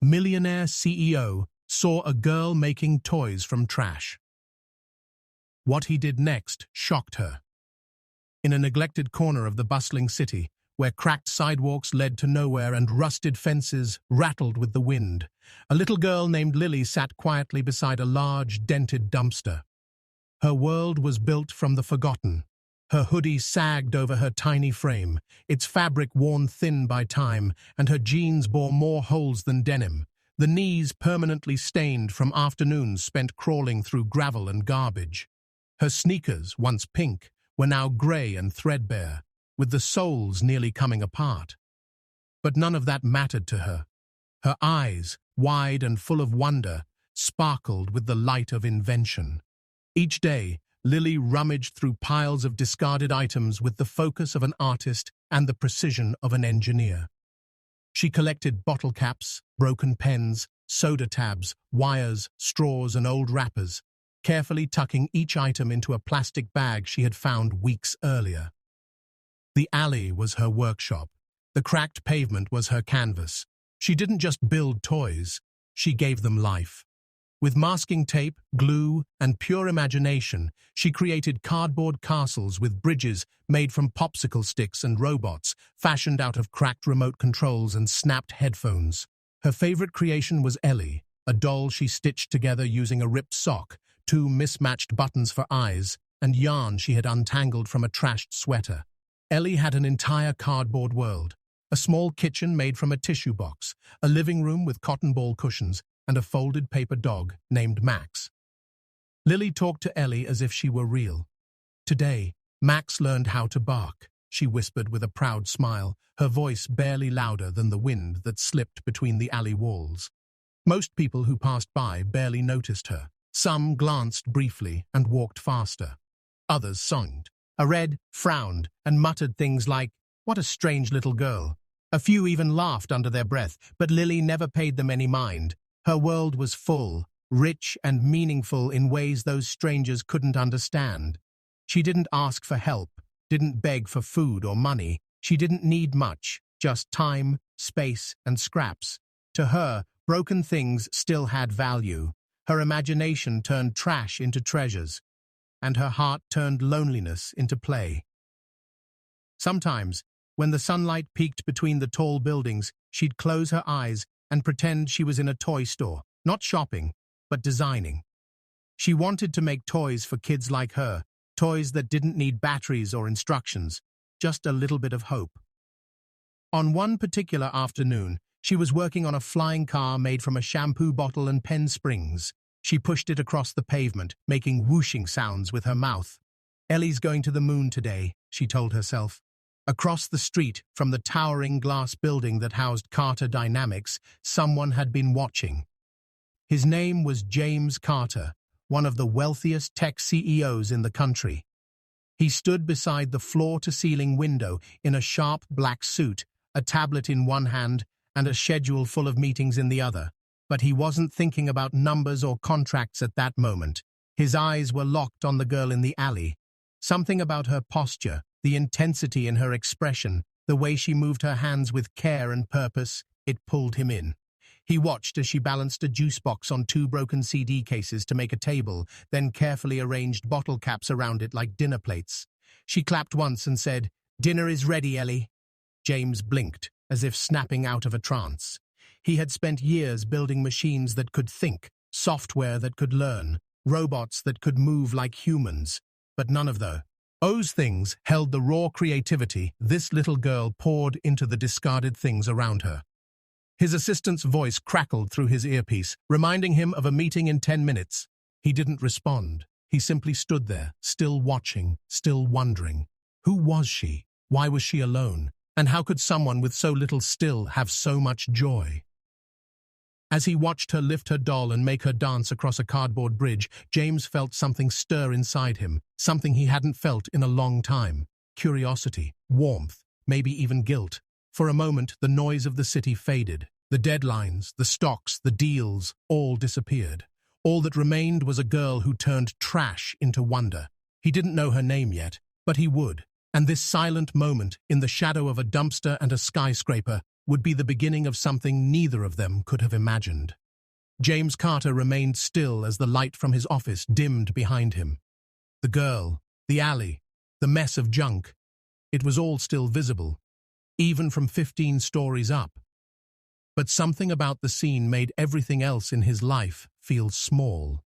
Millionaire CEO saw a girl making toys from trash. What he did next shocked her. In a neglected corner of the bustling city, where cracked sidewalks led to nowhere and rusted fences rattled with the wind, a little girl named Lily sat quietly beside a large, dented dumpster. Her world was built from the forgotten. Her hoodie sagged over her tiny frame, its fabric worn thin by time, and her jeans bore more holes than denim, the knees permanently stained from afternoons spent crawling through gravel and garbage. Her sneakers, once pink, were now grey and threadbare, with the soles nearly coming apart. But none of that mattered to her. Her eyes, wide and full of wonder, sparkled with the light of invention. Each day, Lily rummaged through piles of discarded items with the focus of an artist and the precision of an engineer. She collected bottle caps, broken pens, soda tabs, wires, straws, and old wrappers, carefully tucking each item into a plastic bag she had found weeks earlier. The alley was her workshop. The cracked pavement was her canvas. She didn't just build toys, she gave them life. With masking tape, glue, and pure imagination, she created cardboard castles with bridges made from popsicle sticks and robots, fashioned out of cracked remote controls and snapped headphones. Her favorite creation was Ellie, a doll she stitched together using a ripped sock, two mismatched buttons for eyes, and yarn she had untangled from a trashed sweater. Ellie had an entire cardboard world, a small kitchen made from a tissue box, a living room with cotton ball cushions, and a folded paper dog named Max. Lily talked to Ellie as if she were real. Today, Max learned how to bark, she whispered with a proud smile, her voice barely louder than the wind that slipped between the alley walls. Most people who passed by barely noticed her. Some glanced briefly and walked faster. Others sighed, read, frowned, and muttered things like, "What a strange little girl." A few even laughed under their breath, but Lily never paid them any mind. Her world was full, rich and meaningful in ways those strangers couldn't understand. She didn't ask for help, didn't beg for food or money. She didn't need much, just time, space, and scraps. To her, broken things still had value. Her imagination turned trash into treasures, and her heart turned loneliness into play. Sometimes, when the sunlight peeked between the tall buildings, she'd close her eyes and pretend she was in a toy store, not shopping, but designing. She wanted to make toys for kids like her, toys that didn't need batteries or instructions, just a little bit of hope. On one particular afternoon, she was working on a flying car made from a shampoo bottle and pen springs. She pushed it across the pavement, making whooshing sounds with her mouth. "Ellie's going to the moon today," she told herself. Across the street, from the towering glass building that housed Carter Dynamics, someone had been watching. His name was James Carter, one of the wealthiest tech CEOs in the country. He stood beside the floor-to-ceiling window in a sharp black suit, a tablet in one hand and a schedule full of meetings in the other. But he wasn't thinking about numbers or contracts at that moment. His eyes were locked on the girl in the alley. Something about her posture, the intensity in her expression, the way she moved her hands with care and purpose, it pulled him in. He watched as she balanced a juice box on two broken CD cases to make a table, then carefully arranged bottle caps around it like dinner plates. She clapped once and said, "Dinner is ready, Ellie." James blinked, as if snapping out of a trance. He had spent years building machines that could think, software that could learn, robots that could move like humans, but none of those things held the raw creativity this little girl poured into the discarded things around her. His assistant's voice crackled through his earpiece, reminding him of a meeting in 10 minutes. He didn't respond. He simply stood there, still watching, still wondering. Who was she? Why was she alone? And how could someone with so little still have so much joy? As he watched her lift her doll and make her dance across a cardboard bridge, James felt something stir inside him, something he hadn't felt in a long time. Curiosity, warmth, maybe even guilt. For a moment, the noise of the city faded. The deadlines, the stocks, the deals, all disappeared. All that remained was a girl who turned trash into wonder. He didn't know her name yet, but he would. And this silent moment, in the shadow of a dumpster and a skyscraper, would be the beginning of something neither of them could have imagined. James Carter remained still as the light from his office dimmed behind him. The girl, the alley, the mess of junk, it was all still visible, even from 15 stories up. But something about the scene made everything else in his life feel small.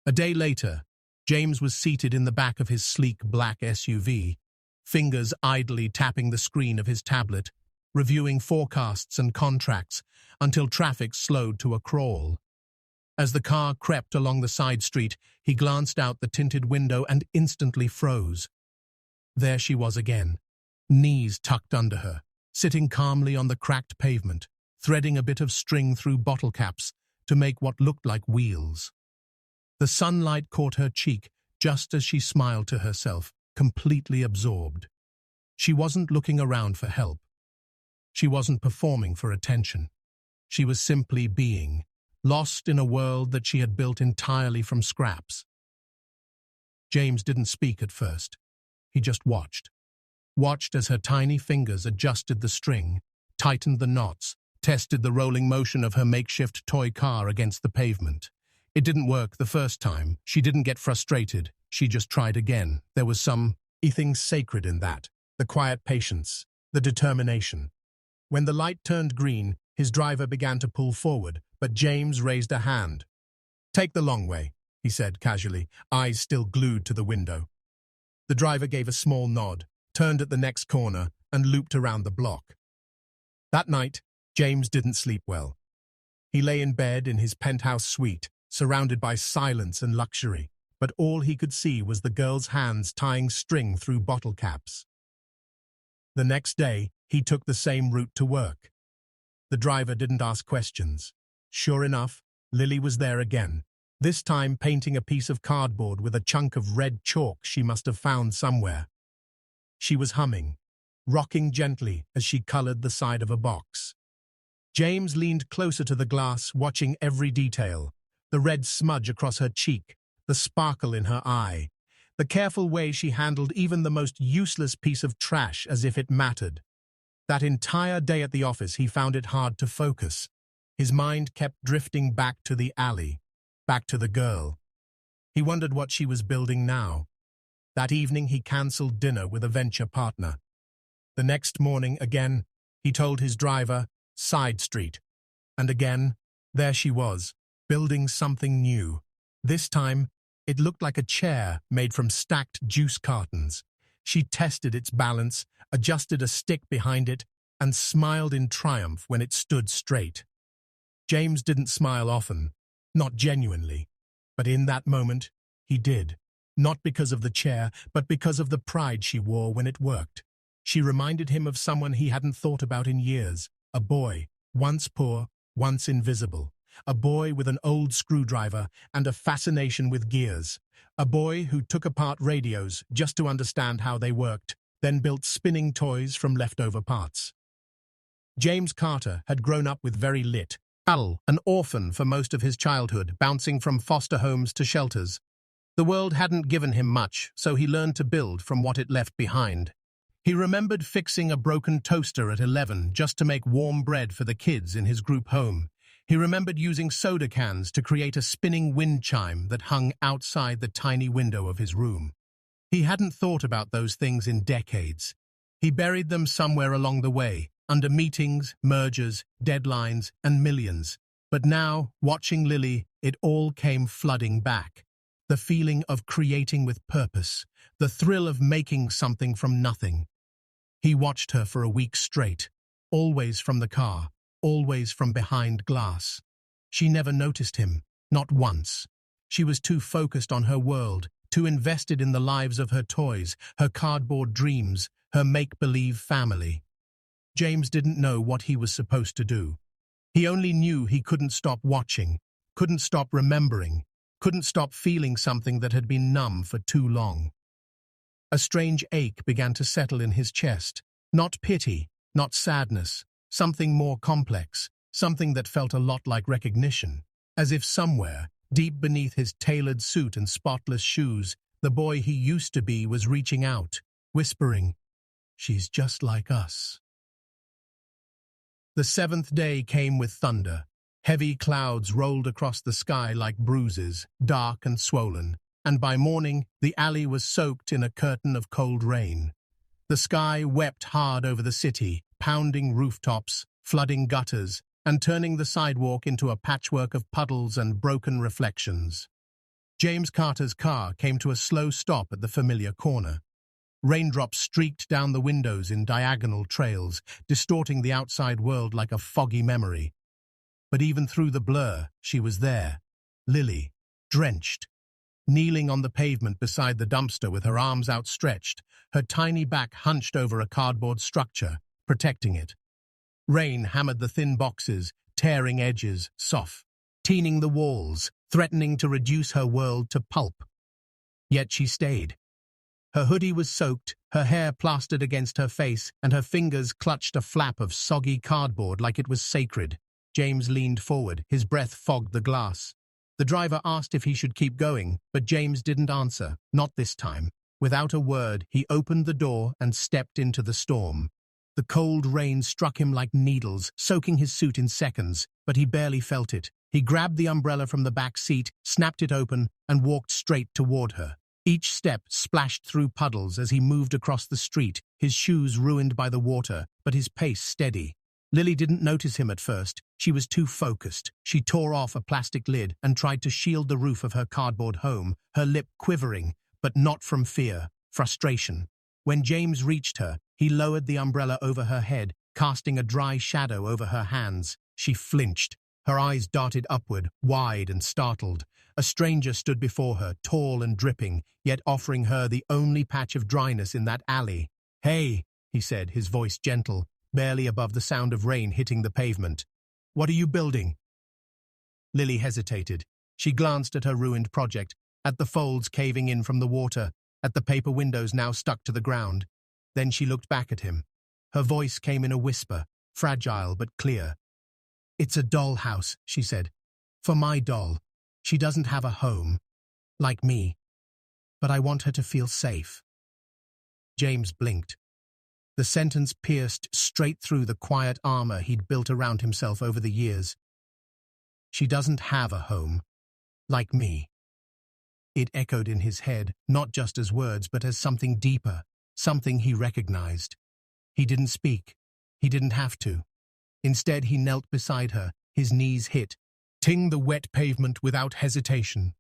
A day later, James was seated in the back of his sleek black SUV, fingers idly tapping the screen of his tablet, reviewing forecasts and contracts until traffic slowed to a crawl. As the car crept along the side street, he glanced out the tinted window and instantly froze. There she was again, knees tucked under her, sitting calmly on the cracked pavement, threading a bit of string through bottle caps to make what looked like wheels. The sunlight caught her cheek just as she smiled to herself, completely absorbed. She wasn't looking around for help. She wasn't performing for attention. She was simply being, lost in a world that she had built entirely from scraps. James didn't speak at first. He just watched as her tiny fingers adjusted the string, tightened the knots, tested the rolling motion of her makeshift toy car against the pavement. It didn't work the first time. She didn't get frustrated. She just tried again. There was something sacred in that. The quiet patience, the determination. When the light turned green, his driver began to pull forward, but James raised a hand. "Take the long way," he said casually, eyes still glued to the window. The driver gave a small nod, turned at the next corner, and looped around the block. That night, James didn't sleep well. He lay in bed in his penthouse suite, surrounded by silence and luxury, but all he could see was the girl's hands tying string through bottle caps. The next day, he took the same route to work. The driver didn't ask questions. Sure enough, Lily was there again, this time painting a piece of cardboard with a chunk of red chalk she must have found somewhere. She was humming, rocking gently as she colored the side of a box. James leaned closer to the glass, watching every detail, the red smudge across her cheek, the sparkle in her eye, the careful way she handled even the most useless piece of trash as if it mattered. That entire day at the office, he found it hard to focus. His mind kept drifting back to the alley, back to the girl. He wondered what she was building now. That evening, he cancelled dinner with a venture partner. The next morning, again, he told his driver, "Side street." And again, there she was, building something new. This time, it looked like a chair made from stacked juice cartons. She tested its balance, adjusted a stick behind it, and smiled in triumph when it stood straight. James didn't smile often, not genuinely, but in that moment, he did. Not because of the chair, but because of the pride she wore when it worked. She reminded him of someone he hadn't thought about in years, a boy, once poor, once invisible. A boy with an old screwdriver and a fascination with gears. A boy who took apart radios just to understand how they worked, then built spinning toys from leftover parts. James Carter had grown up with very an orphan for most of his childhood, bouncing from foster homes to shelters. The world hadn't given him much, so he learned to build from what it left behind. He remembered fixing a broken toaster at 11 just to make warm bread for the kids in his group home. He remembered using soda cans to create a spinning wind chime that hung outside the tiny window of his room. He hadn't thought about those things in decades. He buried them somewhere along the way, under meetings, mergers, deadlines, and millions. But now, watching Lily, it all came flooding back. The feeling of creating with purpose, the thrill of making something from nothing. He watched her for a week straight, always from the car, always from behind glass. She never noticed him, not once. She was too focused on her world, too invested in the lives of her toys, her cardboard dreams, her make-believe family. James didn't know what he was supposed to do. He only knew he couldn't stop watching, couldn't stop remembering, couldn't stop feeling something that had been numb for too long. A strange ache began to settle in his chest. Not pity, not sadness, something more complex, something that felt a lot like recognition. As if somewhere, deep beneath his tailored suit and spotless shoes, the boy he used to be was reaching out, whispering, "She's just like us." The seventh day came with thunder. Heavy clouds rolled across the sky like bruises, dark and swollen, and by morning the alley was soaked in a curtain of cold rain. The sky wept hard over the city, pounding rooftops, flooding gutters, and turning the sidewalk into a patchwork of puddles and broken reflections. James Carter's car came to a slow stop at the familiar corner. Raindrops streaked down the windows in diagonal trails, distorting the outside world like a foggy memory. But even through the blur, she was there, Lily, drenched, kneeling on the pavement beside the dumpster with her arms outstretched, her tiny back hunched over a cardboard structure, protecting it. Rain hammered the thin boxes, tearing edges, softening the walls, threatening to reduce her world to pulp. Yet she stayed. Her hoodie was soaked, her hair plastered against her face, and her fingers clutched a flap of soggy cardboard like it was sacred. James leaned forward, his breath fogged the glass. The driver asked if he should keep going, but James didn't answer, not this time. Without a word, he opened the door and stepped into the storm. The cold rain struck him like needles, soaking his suit in seconds, but he barely felt it. He grabbed the umbrella from the back seat, snapped it open, and walked straight toward her. Each step splashed through puddles as he moved across the street, his shoes ruined by the water, but his pace steady. Lily didn't notice him at first. She was too focused. She tore off a plastic lid and tried to shield the roof of her cardboard home, her lip quivering, but not from fear, frustration. When James reached her, he lowered the umbrella over her head, casting a dry shadow over her hands. She flinched. Her eyes darted upward, wide and startled. A stranger stood before her, tall and dripping, yet offering her the only patch of dryness in that alley. "Hey," he said, his voice gentle, barely above the sound of rain hitting the pavement. "What are you building?" Lily hesitated. She glanced at her ruined project, at the folds caving in from the water, at the paper windows now stuck to the ground. Then she looked back at him. Her voice came in a whisper, fragile but clear. "It's a dollhouse," she said. "For my doll. She doesn't have a home, like me. But I want her to feel safe." James blinked. The sentence pierced straight through the quiet armor he'd built around himself over the years. "She doesn't have a home, like me." It echoed in his head, not just as words, but as something deeper, something he recognized. He didn't speak. He didn't have to. Instead, he knelt beside her, his knees hitting the wet pavement without hesitation.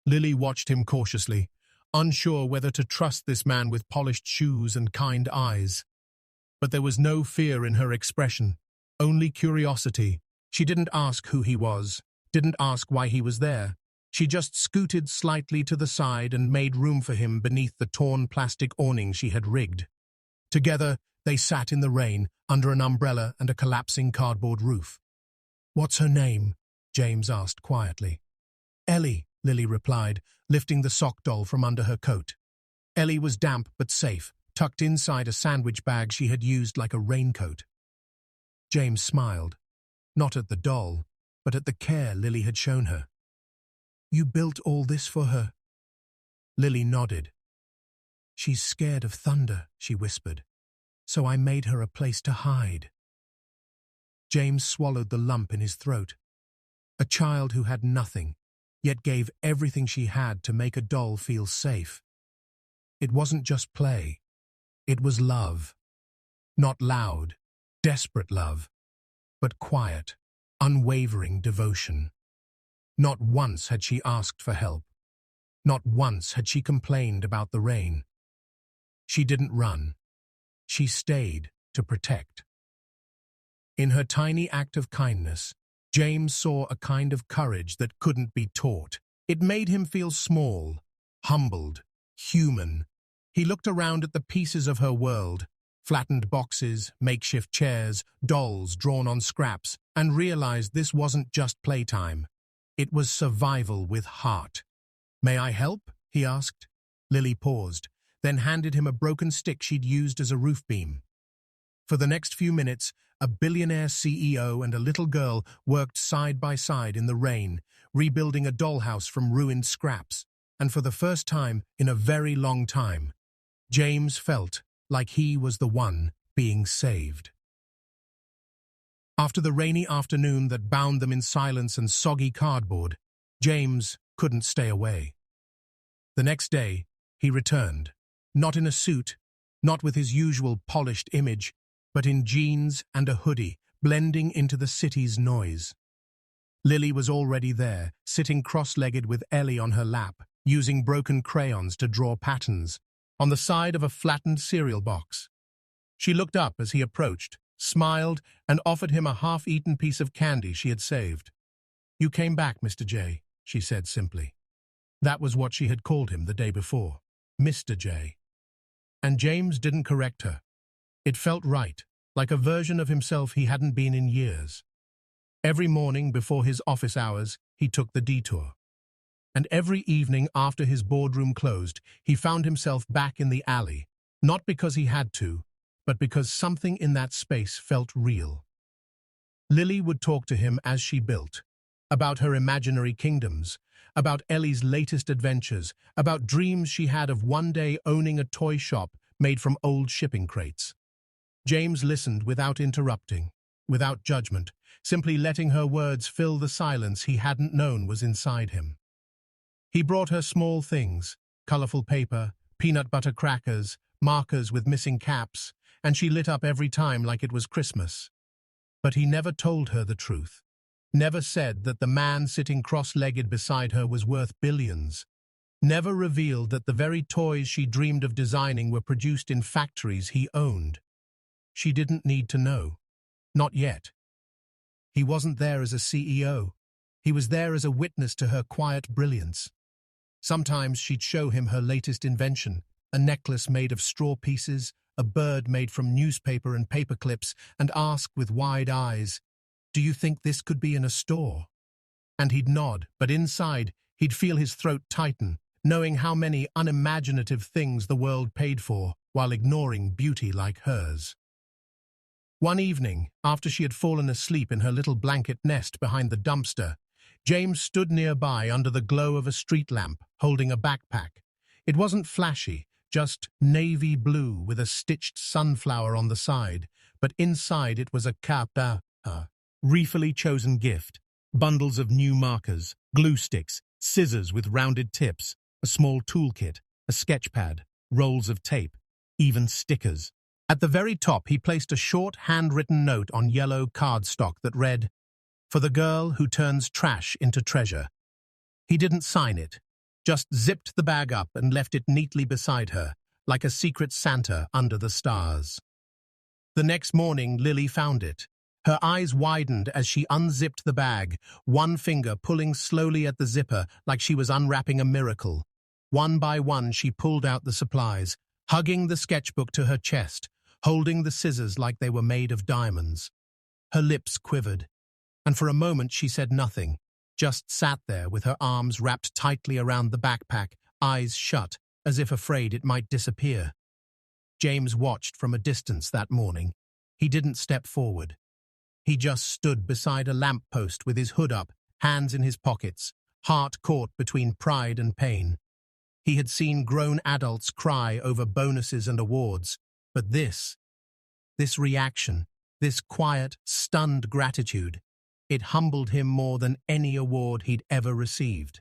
Lily watched him cautiously, unsure whether to trust this man with polished shoes and kind eyes. But there was no fear in her expression, only curiosity. She didn't ask who he was, didn't ask why he was there. She just scooted slightly to the side and made room for him beneath the torn plastic awning she had rigged. Together, they sat in the rain, under an umbrella and a collapsing cardboard roof. "What's her name?" James asked quietly. "Ellie," Lily replied, lifting the sock doll from under her coat. Ellie was damp but safe, tucked inside a sandwich bag she had used like a raincoat. James smiled, not at the doll, but at the care Lily had shown her. "You built all this for her?" Lily nodded. "She's scared of thunder," she whispered, "so I made her a place to hide." James swallowed the lump in his throat. A child who had nothing, yet gave everything she had to make a doll feel safe. It wasn't just play. It was love. Not loud, desperate love, but quiet, unwavering devotion. Not once had she asked for help. Not once had she complained about the rain. She didn't run. She stayed to protect. In her tiny act of kindness, James saw a kind of courage that couldn't be taught. It made him feel small, humbled, human. He looked around at the pieces of her world, flattened boxes, makeshift chairs, dolls drawn on scraps, and realized this wasn't just playtime. It was survival with heart. "May I help?" he asked. Lily paused, then handed him a broken stick she'd used as a roof beam. For the next few minutes, a billionaire CEO and a little girl worked side by side in the rain, rebuilding a dollhouse from ruined scraps. And for the first time in a very long time, James felt like he was the one being saved. After the rainy afternoon that bound them in silence and soggy cardboard, James couldn't stay away. The next day, he returned, not in a suit, not with his usual polished image, but in jeans and a hoodie, blending into the city's noise. Lily was already there, sitting cross-legged with Ellie on her lap, using broken crayons to draw patterns, on the side of a flattened cereal box. She looked up as he approached, smiled, and offered him a half-eaten piece of candy she had saved. "You came back, Mr. J," she said simply. That was what she had called him the day before, Mr. J. And James didn't correct her. It felt right, like a version of himself he hadn't been in years. Every morning before his office hours, he took the detour. And every evening after his boardroom closed, he found himself back in the alley, not because he had to, but because something in that space felt real. Lily would talk to him as she built, about her imaginary kingdoms, about Ellie's latest adventures, about dreams she had of one day owning a toy shop made from old shipping crates. James listened without interrupting, without judgment, simply letting her words fill the silence he hadn't known was inside him. He brought her small things, colorful paper, peanut butter crackers, markers with missing caps, and she lit up every time like it was Christmas. But he never told her the truth. Never said that the man sitting cross-legged beside her was worth billions. Never revealed that the very toys she dreamed of designing were produced in factories he owned. She didn't need to know. Not yet. He wasn't there as a CEO. He was there as a witness to her quiet brilliance. Sometimes she'd show him her latest invention, a necklace made of straw pieces, a bird made from newspaper and paper clips, and ask with wide eyes, "Do you think this could be in a store?" And he'd nod, but inside, he'd feel his throat tighten, knowing how many unimaginative things the world paid for, while ignoring beauty like hers. One evening, after she had fallen asleep in her little blanket nest behind the dumpster, James stood nearby under the glow of a street lamp, holding a backpack. It wasn't flashy, just navy blue with a stitched sunflower on the side, but inside it was a reefily chosen gift, bundles of new markers, glue sticks, scissors with rounded tips, a small toolkit, a sketch pad, rolls of tape, even stickers. At the very top, he placed a short handwritten note on yellow cardstock that read, "For the girl who turns trash into treasure." He didn't sign it, just zipped the bag up and left it neatly beside her, like a secret Santa under the stars. The next morning, Lily found it. Her eyes widened as she unzipped the bag, one finger pulling slowly at the zipper like she was unwrapping a miracle. One by one, she pulled out the supplies, hugging the sketchbook to her chest, holding the scissors like they were made of diamonds. Her lips quivered, and for a moment she said nothing, just sat there with her arms wrapped tightly around the backpack, eyes shut, as if afraid it might disappear. James watched from a distance that morning. He didn't step forward. He just stood beside a lamppost with his hood up, hands in his pockets, heart caught between pride and pain. He had seen grown adults cry over bonuses and awards, but this reaction, this quiet, stunned gratitude, it humbled him more than any award he'd ever received.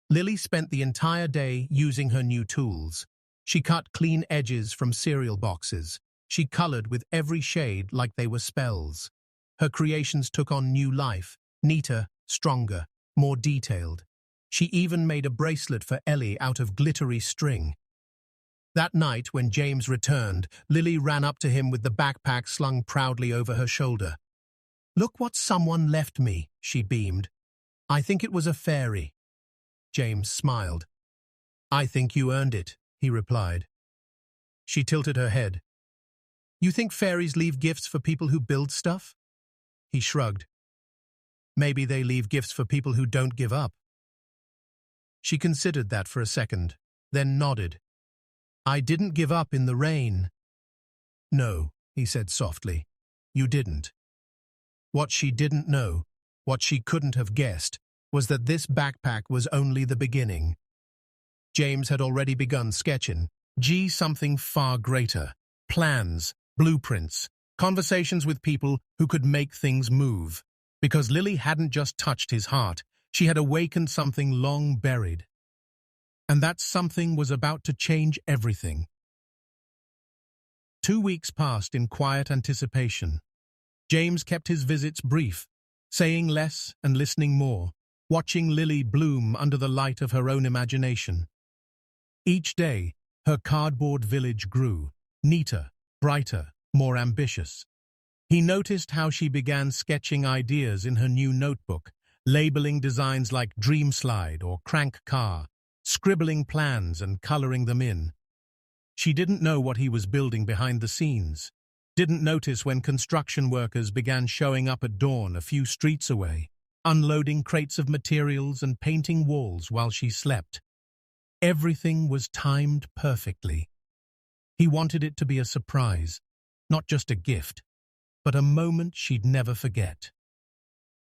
Lily spent the entire day using her new tools. She cut clean edges from cereal boxes. She colored with every shade like they were spells. Her creations took on new life, neater, stronger, more detailed. She even made a bracelet for Ellie out of glittery string. That night, when James returned, Lily ran up to him with the backpack slung proudly over her shoulder. "Look what someone left me," she beamed. "I think it was a fairy." James smiled. "I think you earned it," he replied. She tilted her head. "You think fairies leave gifts for people who build stuff?" He shrugged. "Maybe they leave gifts for people who don't give up." She considered that for a second, then nodded. "I didn't give up in the rain." "No," he said softly, "you didn't." What she didn't know, what she couldn't have guessed, was that this backpack was only the beginning. James had already begun sketching something far greater. Plans, blueprints, Conversations with people who could make things move. Because Lily hadn't just touched his heart, she had awakened something long buried. And that something was about to change everything. 2 weeks passed in quiet anticipation. James kept his visits brief, saying less and listening more, watching Lily bloom under the light of her own imagination. Each day, her cardboard village grew, neater, brighter, more ambitious. He noticed how she began sketching ideas in her new notebook, labeling designs like Dream Slide or Crank Car, scribbling plans and coloring them in. She didn't know what he was building behind the scenes, didn't notice when construction workers began showing up at dawn a few streets away, unloading crates of materials and painting walls while she slept. Everything was timed perfectly. He wanted it to be a surprise, not just a gift, but a moment she'd never forget.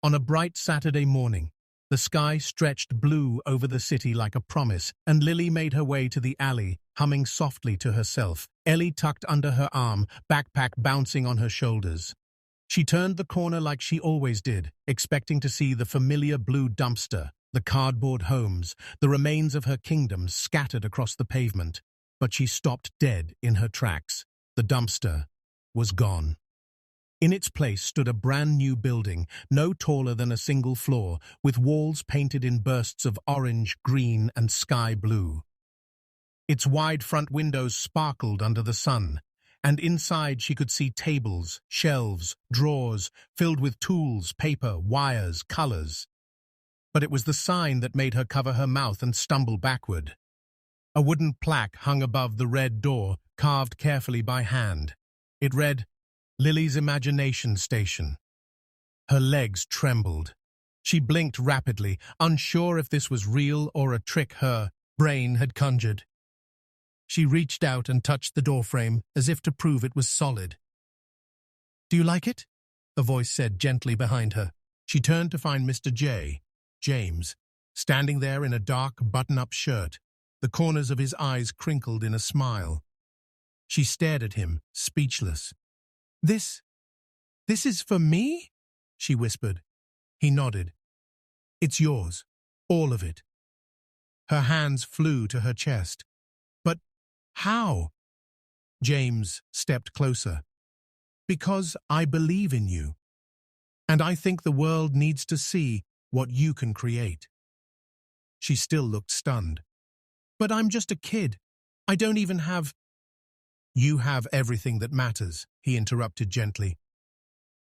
On a bright Saturday morning, the sky stretched blue over the city like a promise, and Lily made her way to the alley, humming softly to herself, Ellie tucked under her arm, backpack bouncing on her shoulders. She turned the corner like she always did, expecting to see the familiar blue dumpster, the cardboard homes, the remains of her kingdom scattered across the pavement. But she stopped dead in her tracks. The dumpster was gone. In its place stood a brand new building, no taller than a single floor, with walls painted in bursts of orange, green, and sky blue. Its wide front windows sparkled under the sun, and inside she could see tables, shelves, drawers, filled with tools, paper, wires, colors. But it was the sign that made her cover her mouth and stumble backward. A wooden plaque hung above the red door, carved carefully by hand. It read, Lily's Imagination Station. Her legs trembled. She blinked rapidly, unsure if this was real or a trick her brain had conjured. She reached out and touched the doorframe as if to prove it was solid. "Do you like it?" a voice said gently behind her. She turned to find Mr. James, standing there in a dark button-up shirt, the corners of his eyes crinkled in a smile. She stared at him, speechless. This is for me?" she whispered. He nodded. "It's yours, all of it." Her hands flew to her chest. "But how?" James stepped closer. "Because I believe in you. And I think the world needs to see what you can create." She still looked stunned. "But I'm just a kid. I don't even have—" "You have everything that matters," he interrupted gently.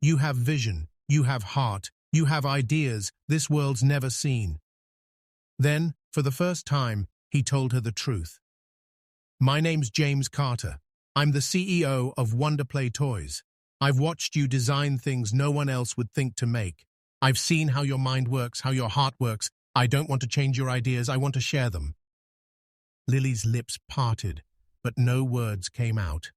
"You have vision, you have heart, you have ideas this world's never seen." Then, for the first time, he told her the truth. "My name's James Carter. I'm the CEO of Wonderplay Toys. I've watched you design things no one else would think to make. I've seen how your mind works, how your heart works. I don't want to change your ideas, I want to share them." Lily's lips parted, but no words came out.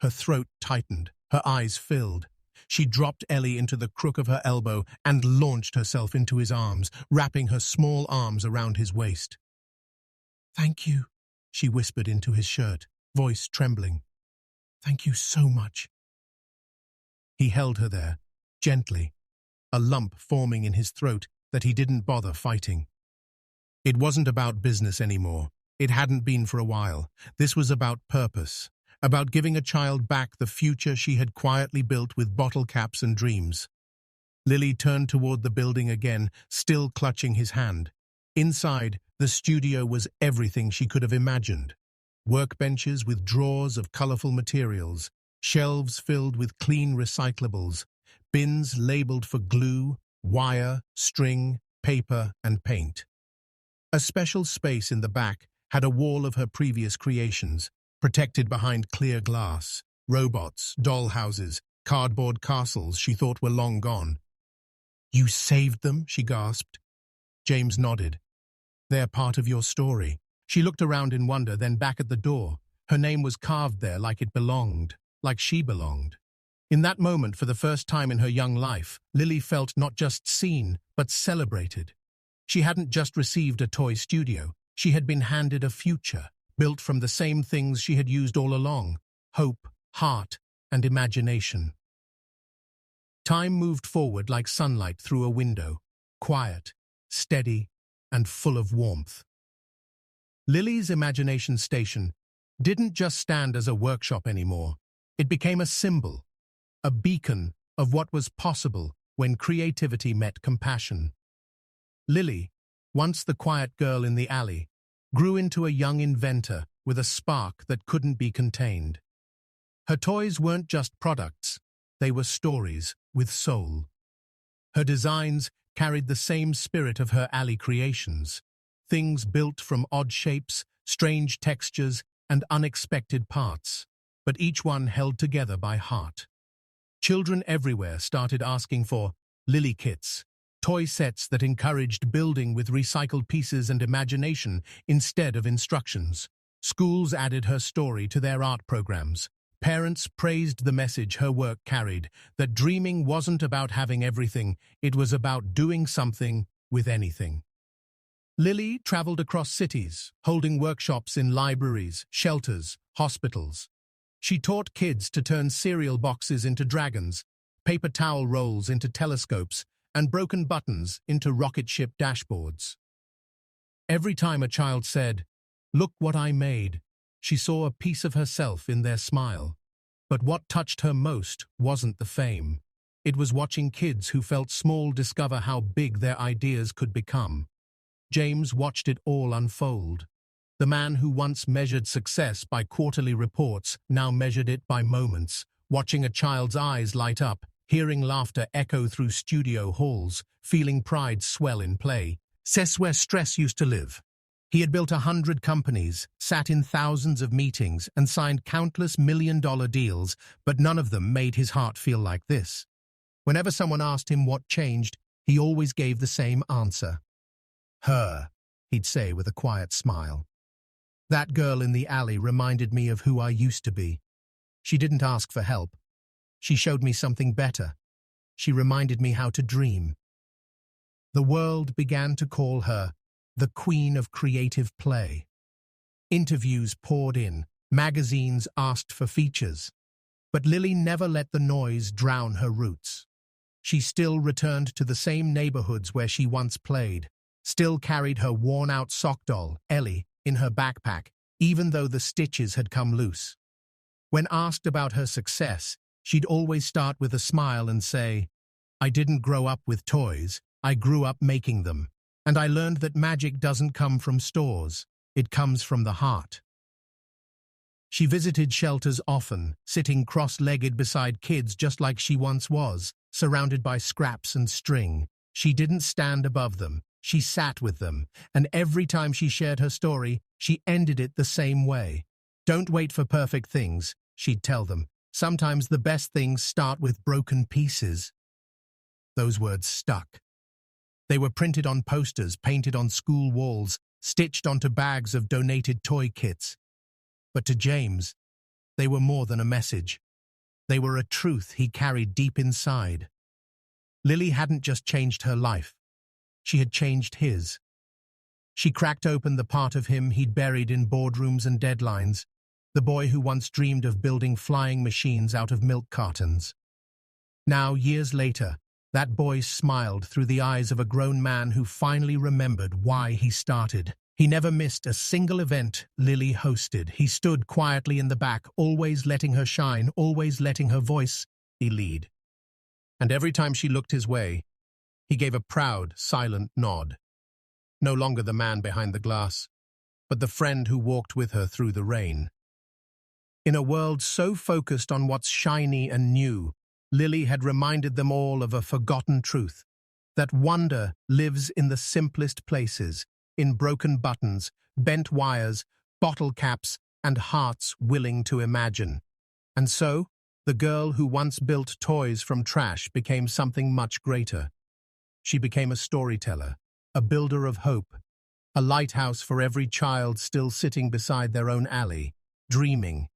Her throat tightened, her eyes filled. She dropped Ellie into the crook of her elbow and launched herself into his arms, wrapping her small arms around his waist. "Thank you," she whispered into his shirt, voice trembling. "Thank you so much." He held her there, gently, a lump forming in his throat that he didn't bother fighting. It wasn't about business anymore. It hadn't been for a while. This was about purpose, about giving a child back the future she had quietly built with bottle caps and dreams. Lily turned toward the building again, still clutching his hand. Inside, the studio was everything she could have imagined. Workbenches with drawers of colorful materials, shelves filled with clean recyclables, bins labeled for glue, wire, string, paper, and paint. A special space in the back had a wall of her previous creations, protected behind clear glass, robots, dollhouses, cardboard castles she thought were long gone. "You saved them?" she gasped. James nodded. "They're part of your story." She looked around in wonder, then back at the door. Her name was carved there like it belonged, like she belonged. In that moment, for the first time in her young life, Lily felt not just seen, but celebrated. She hadn't just received a toy studio. She had been handed a future, built from the same things she had used all along: hope, heart, and imagination. Time moved forward like sunlight through a window, quiet, steady, and full of warmth. Lily's imagination station didn't just stand as a workshop anymore. It became a symbol, a beacon of what was possible when creativity met compassion. Lily, once the quiet girl in the alley, grew into a young inventor with a spark that couldn't be contained. Her toys weren't just products, they were stories with soul. Her designs carried the same spirit of her alley creations, things built from odd shapes, strange textures, and unexpected parts, but each one held together by heart. Children everywhere started asking for Lily kits, toy sets that encouraged building with recycled pieces and imagination instead of instructions. Schools added her story to their art programs. Parents praised the message her work carried, that dreaming wasn't about having everything, it was about doing something with anything. Lily traveled across cities, holding workshops in libraries, shelters, hospitals. She taught kids to turn cereal boxes into dragons, paper towel rolls into telescopes, and broken buttons into rocket ship dashboards. Every time a child said, "Look what I made," she saw a piece of herself in their smile. But what touched her most wasn't the fame. It was watching kids who felt small discover how big their ideas could become. James watched it all unfold. The man who once measured success by quarterly reports now measured it by moments, watching a child's eyes light up, hearing laughter echo through studio halls, feeling pride swell in play. That's where stress used to live. He had built 100 companies, sat in thousands of meetings, and signed countless million-dollar deals, but none of them made his heart feel like this. Whenever someone asked him what changed, he always gave the same answer. "Her," he'd say with a quiet smile. "That girl in the alley reminded me of who I used to be. She didn't ask for help. She showed me something better. She reminded me how to dream." The world began to call her the Queen of Creative Play. Interviews poured in, magazines asked for features. But Lily never let the noise drown her roots. She still returned to the same neighborhoods where she once played, still carried her worn-out sock doll, Ellie, in her backpack, even though the stitches had come loose. When asked about her success, she'd always start with a smile and say, "I didn't grow up with toys, I grew up making them. And I learned that magic doesn't come from stores, it comes from the heart." She visited shelters often, sitting cross-legged beside kids just like she once was, surrounded by scraps and string. She didn't stand above them, she sat with them, and every time she shared her story, she ended it the same way. "Don't wait for perfect things," she'd tell them. "Sometimes the best things start with broken pieces." Those words stuck. They were printed on posters, painted on school walls, stitched onto bags of donated toy kits. But to James, they were more than a message. They were a truth he carried deep inside. Lily hadn't just changed her life. She had changed his. She cracked open the part of him he'd buried in boardrooms and deadlines, the boy who once dreamed of building flying machines out of milk cartons. Now, years later, that boy smiled through the eyes of a grown man who finally remembered why he started. He never missed a single event Lily hosted. He stood quietly in the back, always letting her shine, always letting her voice lead. And every time she looked his way, he gave a proud, silent nod. No longer the man behind the glass, but the friend who walked with her through the rain. In a world so focused on what's shiny and new, Lily had reminded them all of a forgotten truth, that wonder lives in the simplest places, in broken buttons, bent wires, bottle caps, and hearts willing to imagine. And so, the girl who once built toys from trash became something much greater. She became a storyteller, a builder of hope, a lighthouse for every child still sitting beside their own alley, dreaming,